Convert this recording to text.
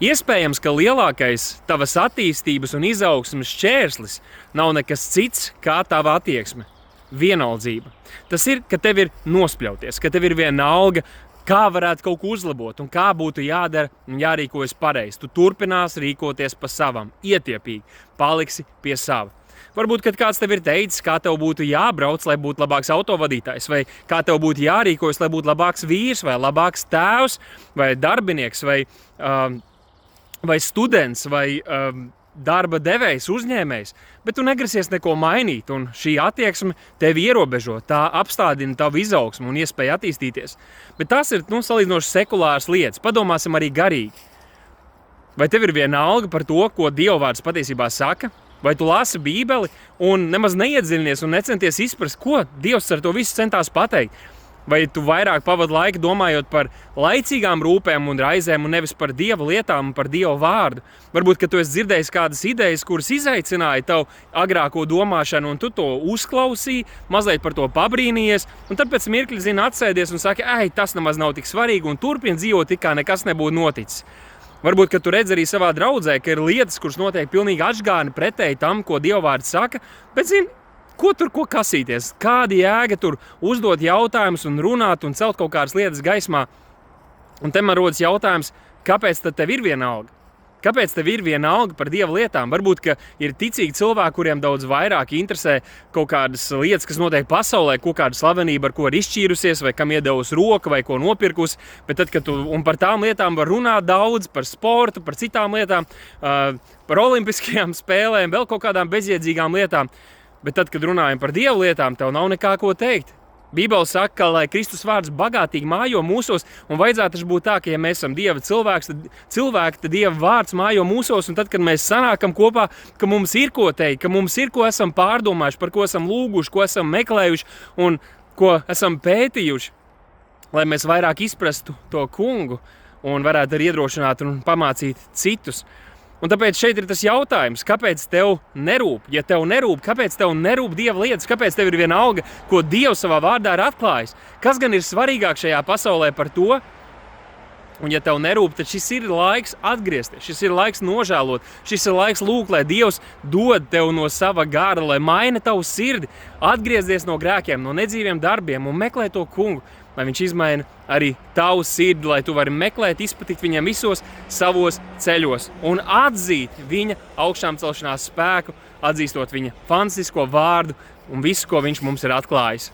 Iespējams, ka lielākais tavas attīstības un izaugsmes šķērslis nav nekas cits kā tava attieksme. Vienaldzība. Tas ir, ka tev ir nospļauties, ka tev ir vienalga, kā varētu kaut ko uzlabot un kā būtu jādara un jārīkojas pareizi. Tu turpināsi rīkoties pa savam, ietiepīgi, paliksi pie sava. Varbūt, kad kāds tev ir teicis, kā tev būtu jābrauc, lai būtu labāks autovadītājs, vai kā tev būtu jārīkojas, lai būtu labāks vīrs, vai labāks tēvs, vai darbinieks, vai students, vai darba devējs, uzņēmējs, bet tu negrasies neko mainīt, un šī attieksme tevi ierobežo, tā apstādina tavu izaugsmu un iespēju attīstīties. Bet tas ir salīdzinoši sekulāras lietas, padomāsim arī garīgi. Vai tev ir vienalga par to, ko Dievvvārds patiesībā saka? Vai tu lasi Bībeli un nemaz neiedziļinies un necenties izprast, ko Dievs ar to visu centās pateikt? Vai tu vairāk pavadi laiku domājot par laicīgām rūpēm un raizēm un nevis par Dieva lietām un par Dieva vārdu? Varbūt, ka tu esi dzirdējis kādas idejas, kuras izaicināja tavu agrāko domāšanu, un tu to uzklausīji, mazliet par to pabrīnījies, un tad pēc mirkļa atsēdies un saki, tas nemaz nav tik svarīgi, un turpini dzīvot, it kā nekas nebūtu noticis. Varbūt, ka tu redz arī savā draudzē, ka ir lietas, kuras notiek pilnīgi atžgāni pretēji tam, ko Dievvvārds saka, bet ko kasīties? Kāda jēga tur uzdot jautājumus un runāt un celt kaut kādas lietas gaismā? Un te man rodas jautājums, kāpēc tad tev ir vienalga? Kāpēc tev ir vienalga par Dieva lietām? Varbūt, ka ir ticīgi cilvēki, kuriem daudz vairāk interesē kaut kādas lietas, kas notiek pasaulē, ko kāda slavenība, ar ko ir izšķīrusies, vai kam iedevusi roka, vai ko nopirkusi. Bet tad, kad un par tām lietām var runāt daudz, par sportu, par citām lietām, par olimpiskajām spēlēm, vēl kaut kādām bezjēdzīgām lietām. Bet tad, kad runājam par Dieva lietām, tev nav nekā ko teikt. Bībele saka, ka, lai Kristus vārds bagātīgi mājo mūsos, un vajadzētu taču būt tā, ka, ja mēs esam Dieva cilvēki, tad Dieva vārds mājo mūsos, un tad, kad mēs sanākam kopā, ka mums ir ko teikt, ka mums ir ko esam pārdomājuši, par ko esam lūguši, ko esam meklējuši un ko esam pētījuši, lai mēs vairāk izprastu to kungu un varētu arī iedrošināt un pamācīt citus. Un tāpēc šeit ir tas jautājums, kāpēc tev nerūp? Ja tev nerūp, kāpēc tev nerūp Dieva lietas? Kāpēc tev ir vienalga, ko Dievs savā vārdā ir atklājis? Kas gan ir svarīgāk šajā pasaulē par to? Un ja tev nerūp, tad šis ir laiks atgriezties, šis ir laiks nožēlot, šis ir laiks lūgt, lai Dievs dod tev no sava gara, lai maina tavu sirdi, atgriezties no grēkiem, no nedzīviem darbiem un meklē to kungu, lai viņš izmaina arī tavu sirdi, lai tu vari meklēt, izpatikt viņam visos savos ceļos un atzīt viņa augšām celšanās spēku, atzīstot viņa fantastisko vārdu un visu, ko viņš mums ir atklājis.